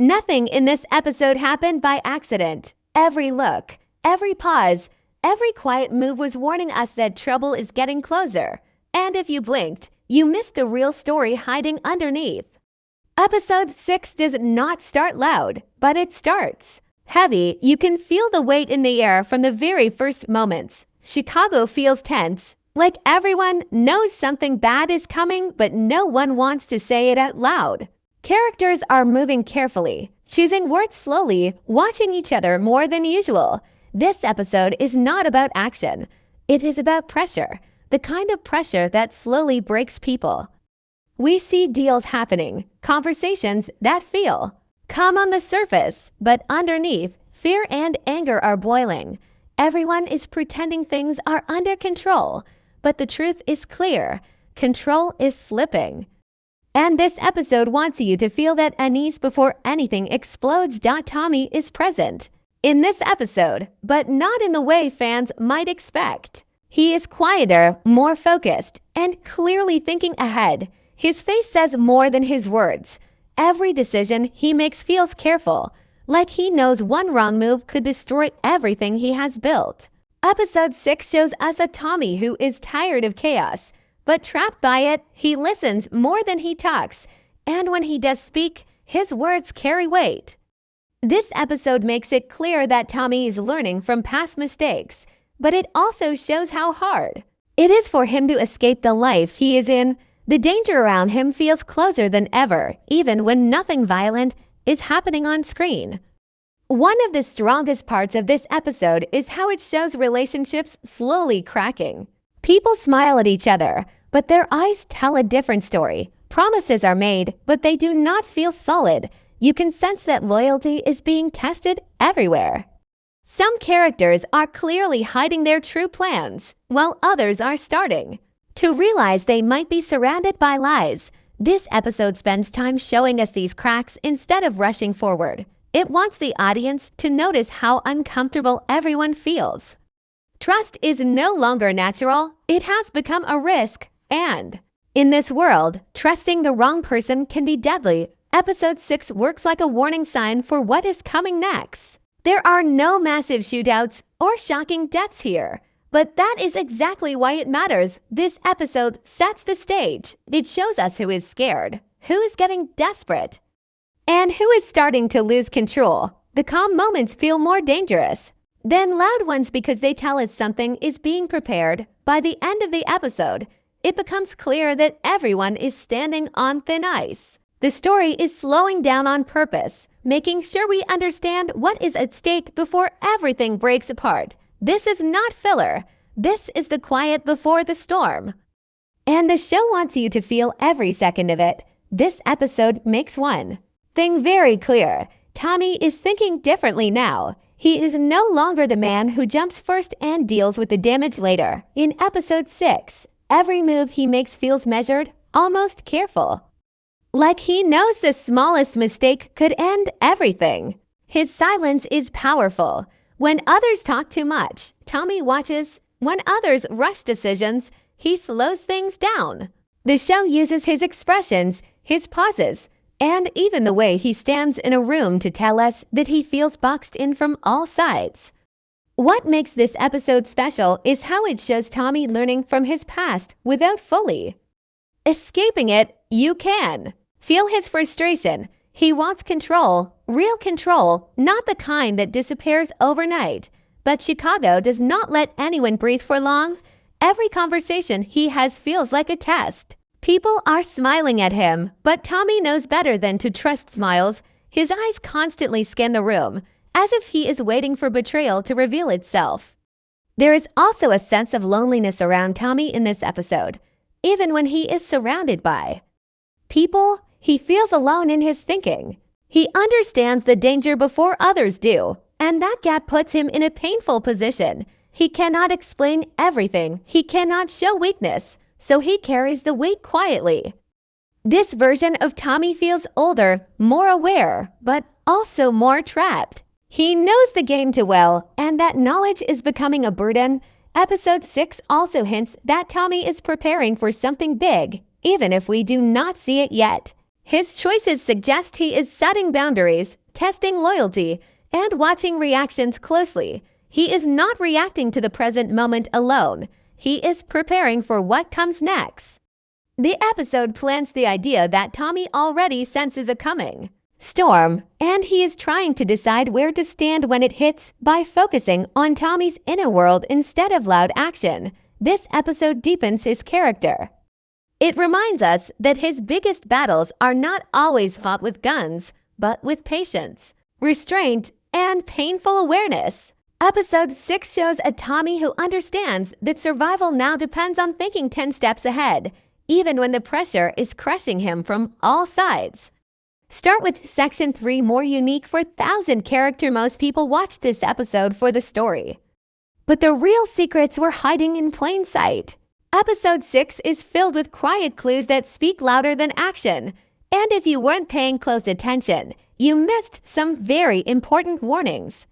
Nothing in this episode happened by accident. Every look, every pause, every quiet move was warning us that trouble is getting closer. And if you blinked, you missed the real story hiding underneath. Episode 6 does not start loud, but it starts heavy. You can feel the weight in the air from the very first moments. Chicago feels tense, like everyone knows something bad is coming, but no one wants to say it out loud. Characters are moving carefully, choosing words slowly, watching each other more than usual. This episode is not about action. It is about pressure, the kind of pressure that slowly breaks people. We see deals happening, conversations that feel calm on the surface, but underneath, fear and anger are boiling. Everyone is pretending things are under control, but the truth is clear. Control is slipping. And this episode wants you to feel that unease before anything explodes. Tommy is present in this episode, but not in the way fans might expect. He is quieter, more focused, and clearly thinking ahead. His face says more than his words. Every decision he makes feels careful, like he knows one wrong move could destroy everything he has built. Episode 6 shows us a Tommy who is tired of chaos, but trapped by it. He listens more than he talks, and when he does speak, his words carry weight. This episode makes it clear that Tommy is learning from past mistakes, but it also shows how hard it is for him to escape the life he is in. The danger around him feels closer than ever, even when nothing violent is happening on screen. One of the strongest parts of this episode is how it shows relationships slowly cracking. People smile at each other, but their eyes tell a different story. Promises are made, but they do not feel solid. You can sense that loyalty is being tested everywhere. Some characters are clearly hiding their true plans, while others are starting to realize they might be surrounded by lies. This episode spends time showing us these cracks instead of rushing forward. It wants the audience to notice how uncomfortable everyone feels. Trust is no longer natural, it has become a risk, and in this world, trusting the wrong person can be deadly. Episode 6 works like a warning sign for what is coming next. There are no massive shootouts or shocking deaths here, but that is exactly why it matters. This episode sets the stage. It shows us who is scared, who is getting desperate, and who is starting to lose control. The calm moments feel more dangerous than loud ones because they tell us something is being prepared. By the end of the episode, it becomes clear that everyone is standing on thin ice. The story is slowing down on purpose, making sure we understand what is at stake before everything breaks apart. This is not filler. This is the quiet before the storm. And the show wants you to feel every second of it. This episode makes one thing very clear. Tommy is thinking differently now. He is no longer the man who jumps first and deals with the damage later. In episode 6, every move he makes feels measured, almost careful. Like he knows the smallest mistake could end everything. His silence is powerful. When others talk too much, Tommy watches. When others rush decisions, he slows things down. The show uses his expressions, his pauses, and even the way he stands in a room to tell us that he feels boxed in from all sides. What makes this episode special is how it shows Tommy learning from his past without fully escaping it. You can feel his frustration. He wants control, real control, not the kind that disappears overnight. But Chicago does not let anyone breathe for long. Every conversation he has feels like a test. People are smiling at him, but Tommy knows better than to trust smiles. His eyes constantly scan the room, as if he is waiting for betrayal to reveal itself. There is also a sense of loneliness around Tommy in this episode. Even when he is surrounded by people, he feels alone in his thinking. He understands the danger before others do, and that gap puts him in a painful position. He cannot explain everything. He cannot show weakness, so he carries the weight quietly. This version of Tommy feels older, more aware, but also more trapped. He knows the game too well, and that knowledge is becoming a burden. Episode 6 also hints that Tommy is preparing for something big, even if we do not see it yet. His choices suggest he is setting boundaries, testing loyalty, and watching reactions closely. He is not reacting to the present moment alone. He is preparing for what comes next. The episode plants the idea that Tommy already senses a coming storm, and he is trying to decide where to stand when it hits by focusing on Tommy's inner world instead of loud action. This episode deepens his character. It reminds us that his biggest battles are not always fought with guns, but with patience, restraint, and painful awareness. Episode 6 shows a Tommy who understands that survival now depends on thinking 10 steps ahead, even when the pressure is crushing him from all sides. Start with Section 3, more unique for 1,000 character. Most people watch this episode for the story, but the real secrets were hiding in plain sight. Episode 6 is filled with quiet clues that speak louder than action, and if you weren't paying close attention, you missed some very important warnings.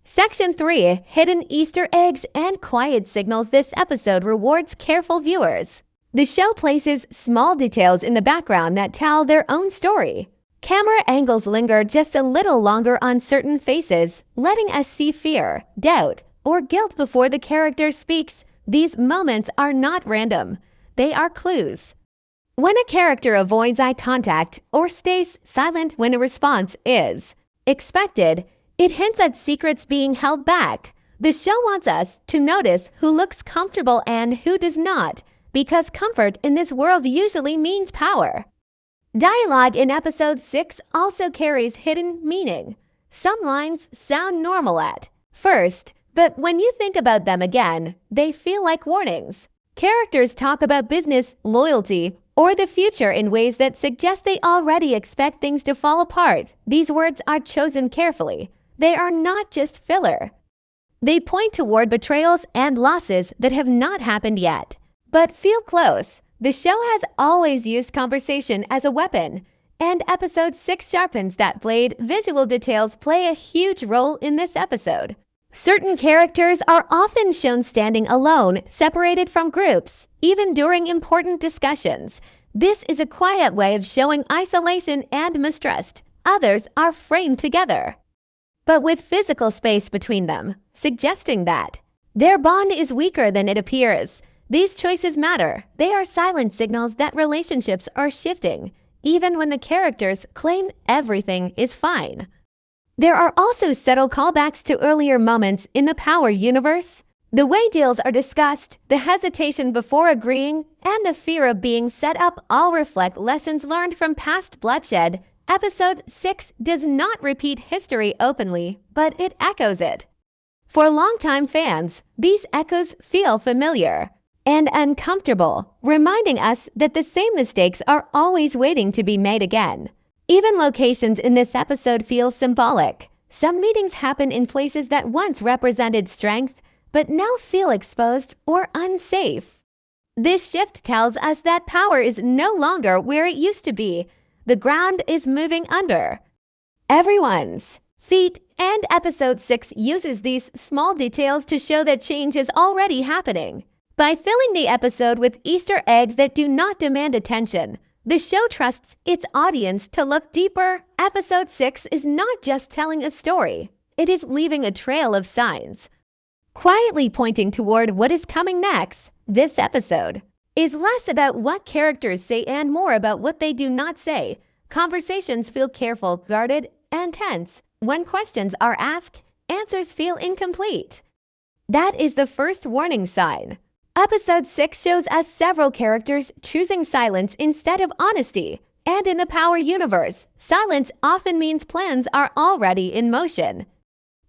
Section 3, hidden Easter eggs and quiet signals. This episode rewards careful viewers. The show places small details in the background that tell their own story. Camera angles linger just a little longer on certain faces, letting us see fear, doubt, or guilt before the character speaks. These moments are not random. They are clues. When a character avoids eye contact or stays silent when a response is expected, it hints at secrets being held back. The show wants us to notice who looks comfortable and who does not, because comfort in this world usually means power. Dialogue in episode 6 also carries hidden meaning. Some lines sound normal at first, but when you think about them again, they feel like warnings. Characters talk about business, loyalty, or the future in ways that suggest they already expect things to fall apart. These words are chosen carefully. They are not just filler. They point toward betrayals and losses that have not happened yet, but feel close. The show has always used conversation as a weapon, and episode 6 sharpens that blade. Visual details play a huge role in this episode. Certain characters are often shown standing alone, separated from groups, even during important discussions. This is a quiet way of showing isolation and mistrust. Others are framed together, but with physical space between them, suggesting that their bond is weaker than it appears. These choices matter. They are silent signals that relationships are shifting, even when the characters claim everything is fine. There are also subtle callbacks to earlier moments in the Power universe. The way deals are discussed, the hesitation before agreeing, and the fear of being set up all reflect lessons learned from past bloodshed. Episode 6 does not repeat history openly, but it echoes it. For longtime fans, these echoes feel familiar and uncomfortable, reminding us that the same mistakes are always waiting to be made again. Even locations in this episode feel symbolic. Some meetings happen in places that once represented strength, but now feel exposed or unsafe. This shift tells us that power is no longer where it used to be. The ground is moving under everyone's feet, and episode 6 uses these small details to show that change is already happening. By filling the episode with Easter eggs that do not demand attention, the show trusts its audience to look deeper. Episode 6 is not just telling a story, it is leaving a trail of signs, quietly pointing toward what is coming next. This episode is less about what characters say and more about what they do not say. Conversations feel careful, guarded, and tense. When questions are asked, answers feel incomplete. That is the first warning sign. Episode 6 shows us several characters choosing silence instead of honesty. And in the Power universe, silence often means plans are already in motion.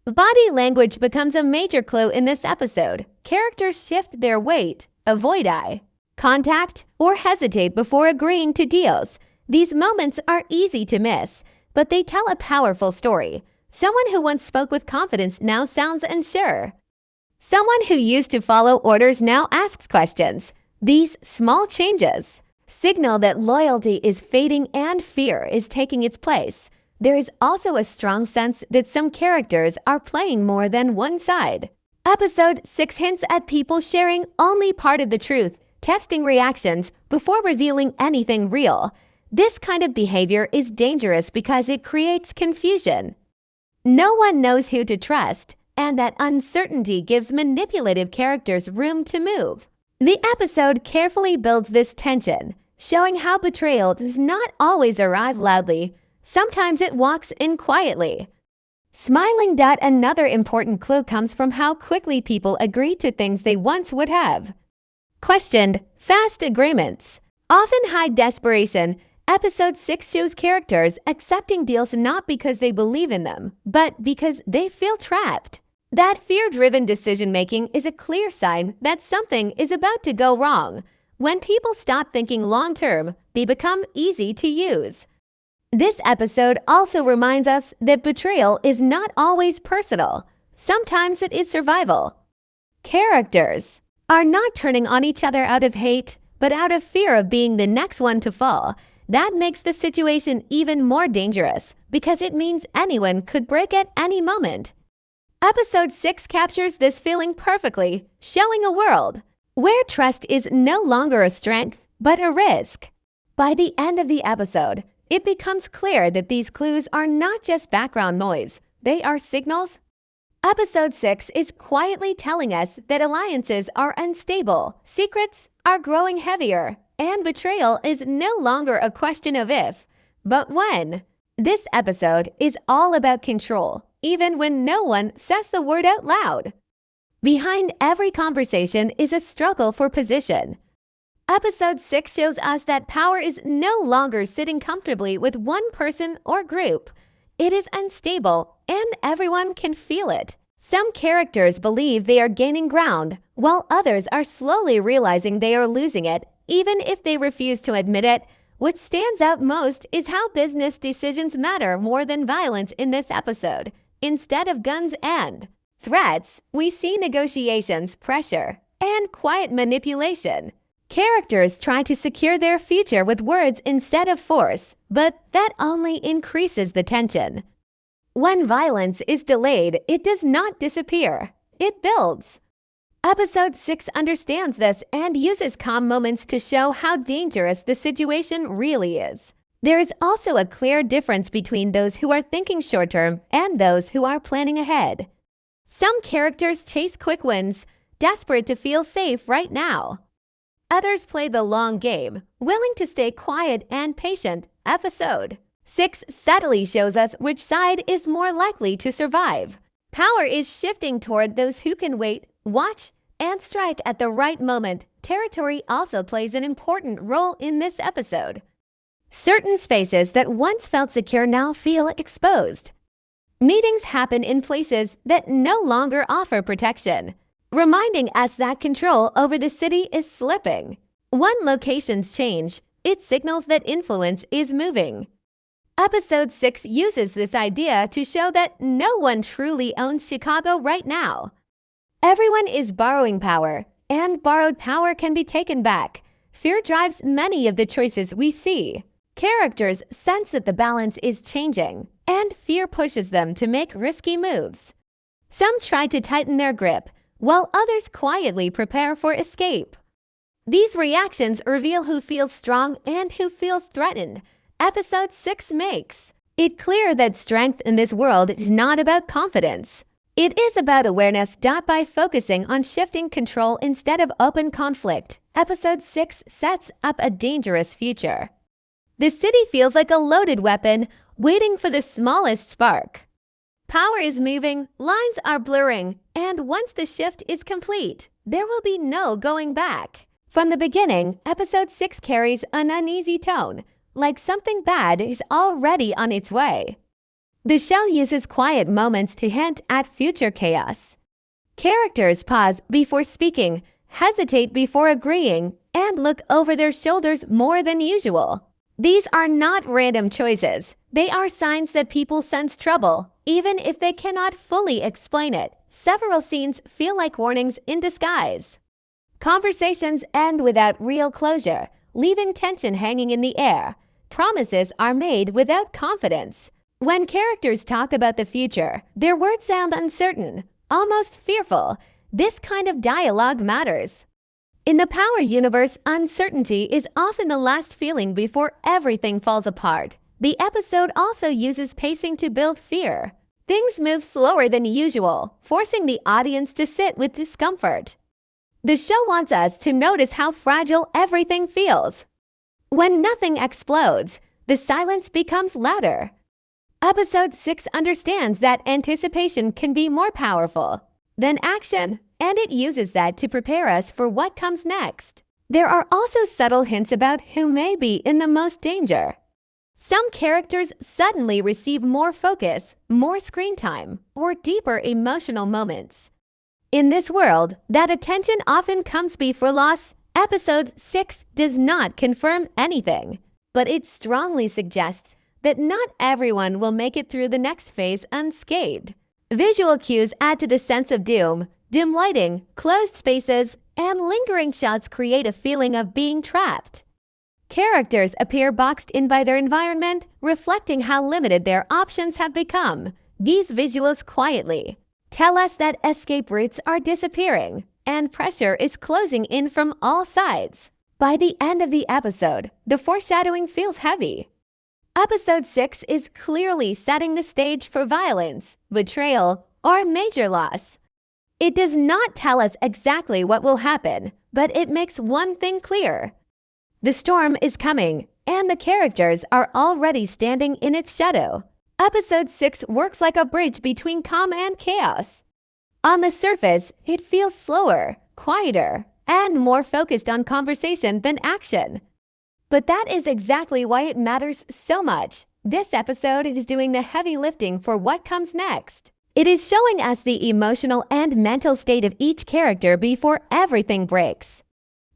Body language becomes a major clue in this episode. Characters shift their weight, avoid eye contact, or hesitate before agreeing to deals. These moments are easy to miss, but they tell a powerful story. Someone who once spoke with confidence now sounds unsure. Someone who used to follow orders now asks questions. These small changes signal that loyalty is fading and fear is taking its place. There is also a strong sense that some characters are playing more than one side. Episode 6 hints at people sharing only part of the truth, testing reactions before revealing anything real. This kind of behavior is dangerous because it creates confusion. No one knows who to trust, and that uncertainty gives manipulative characters room to move. The episode carefully builds this tension, showing how betrayal does not always arrive loudly. Sometimes it walks in quietly. Smiling. Another important clue comes from how quickly people agree to things they once would have questioned. Fast agreements often hide desperation. Episode 6 shows characters accepting deals not because they believe in them, but because they feel trapped. That fear-driven decision-making is a clear sign that something is about to go wrong. When people stop thinking long-term, they become easy to use. This episode also reminds us that betrayal is not always personal. Sometimes it is survival. Characters are not turning on each other out of hate, but out of fear of being the next one to fall. That makes the situation even more dangerous because it means anyone could break at any moment. Episode 6 captures this feeling perfectly, showing a world where trust is no longer a strength, but a risk. By the end of the episode, it becomes clear that these clues are not just background noise, they are signals. Episode 6 is quietly telling us that alliances are unstable, secrets are growing heavier, and betrayal is no longer a question of if, but when. This episode is all about control, even when no one says the word out loud. Behind every conversation is a struggle for position. Episode 6 shows us that power is no longer sitting comfortably with one person or group. It is unstable, and everyone can feel it. Some characters believe they are gaining ground, while others are slowly realizing they are losing it, even if they refuse to admit it. What stands out most is how business decisions matter more than violence in this episode. Instead of guns and threats, we see negotiations, pressure, and quiet manipulation. Characters try to secure their future with words instead of force, but that only increases the tension. When violence is delayed, it does not disappear. It builds. Episode 6 understands this and uses calm moments to show how dangerous the situation really is. There is also a clear difference between those who are thinking short-term and those who are planning ahead. Some characters chase quick wins, desperate to feel safe right now. Others play the long game, willing to stay quiet and patient. Episode 6 subtly shows us which side is more likely to survive. Power is shifting toward those who can wait, watch, and strike at the right moment. Territory also plays an important role in this episode. Certain spaces that once felt secure now feel exposed. Meetings happen in places that no longer offer protection, reminding us that control over the city is slipping. When locations change, it signals that influence is moving. Episode 6 uses this idea to show that no one truly owns Chicago right now. Everyone is borrowing power, and borrowed power can be taken back. Fear drives many of the choices we see. Characters sense that the balance is changing, and fear pushes them to make risky moves. Some try to tighten their grip, while others quietly prepare for escape. These reactions reveal who feels strong and who feels threatened. Episode 6 makes it clear that strength in this world is not about confidence. It is about awareness. By focusing on shifting control instead of open conflict, Episode 6 sets up a dangerous future. The city feels like a loaded weapon, waiting for the smallest spark. Power is moving, lines are blurring, and once the shift is complete, there will be no going back. From the beginning, Episode 6 carries an uneasy tone, like something bad is already on its way. The show uses quiet moments to hint at future chaos. Characters pause before speaking, hesitate before agreeing, and look over their shoulders more than usual. These are not random choices. They are signs that people sense trouble, even if they cannot fully explain it. Several scenes feel like warnings in disguise. Conversations end without real closure, leaving tension hanging in the air. Promises are made without confidence. When characters talk about the future, their words sound uncertain, almost fearful. This kind of dialogue matters. In the Power universe, uncertainty is often the last feeling before everything falls apart. The episode also uses pacing to build fear. Things move slower than usual, forcing the audience to sit with discomfort. The show wants us to notice how fragile everything feels. When nothing explodes, the silence becomes louder. Episode 6 understands that anticipation can be more powerful than action, and it uses that to prepare us for what comes next. There are also subtle hints about who may be in the most danger. Some characters suddenly receive more focus, more screen time, or deeper emotional moments. In this world, that attention often comes before loss. Episode 6 does not confirm anything, but it strongly suggests that not everyone will make it through the next phase unscathed. Visual cues add to the sense of doom. Dim lighting, closed spaces, and lingering shots create a feeling of being trapped. Characters appear boxed in by their environment, reflecting how limited their options have become. These visuals quietly tell us that escape routes are disappearing, and pressure is closing in from all sides. By the end of the episode, the foreshadowing feels heavy. Episode 6 is clearly setting the stage for violence, betrayal, or major loss. It does not tell us exactly what will happen, but it makes one thing clear. The storm is coming, and the characters are already standing in its shadow. Episode 6 works like a bridge between calm and chaos. On the surface, it feels slower, quieter, and more focused on conversation than action. But that is exactly why it matters so much. This episode is doing the heavy lifting for what comes next. It is showing us the emotional and mental state of each character before everything breaks.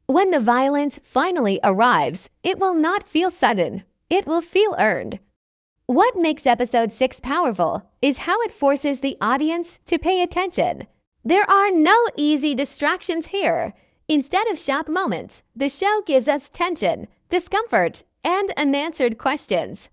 When the violence finally arrives, it will not feel sudden. It will feel earned. What makes episode 6 powerful is how it forces the audience to pay attention. There are no easy distractions here. Instead of shock moments, the show gives us tension, discomfort, and unanswered questions.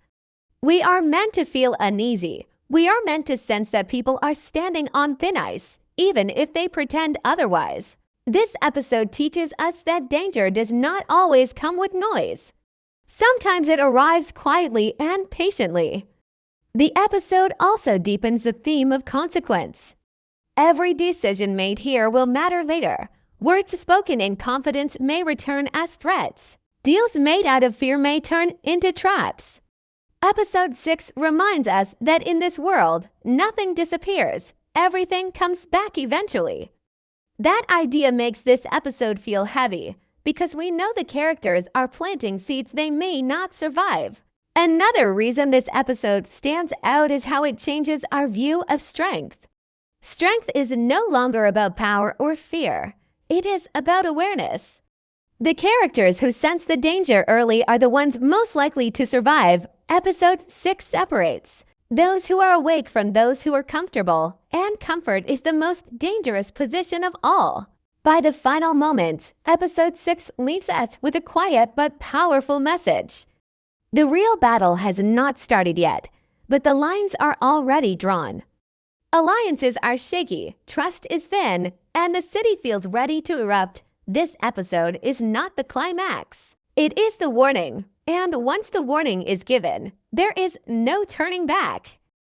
We are meant to feel uneasy. We are meant to sense that people are standing on thin ice, even if they pretend otherwise. This episode teaches us that danger does not always come with noise. Sometimes it arrives quietly and patiently. The episode also deepens the theme of consequence. Every decision made here will matter later. Words spoken in confidence may return as threats. Deals made out of fear may turn into traps. Episode 6 reminds us that in this world, nothing disappears. Everything comes back eventually. That idea makes this episode feel heavy because we know the characters are planting seeds they may not survive. Another reason this episode stands out is how it changes our view of strength. Strength is no longer about power or fear. It is about awareness. The characters who sense the danger early are the ones most likely to survive. Episode 6 separates those who are awake from those who are comfortable, and comfort is the most dangerous position of all. By the final moments, episode 6 leaves us with a quiet but powerful message. The real battle has not started yet, but the lines are already drawn. Alliances are shaky, trust is thin, and the city feels ready to erupt. This episode is not the climax. It is the warning. And once the warning is given, there is no turning back.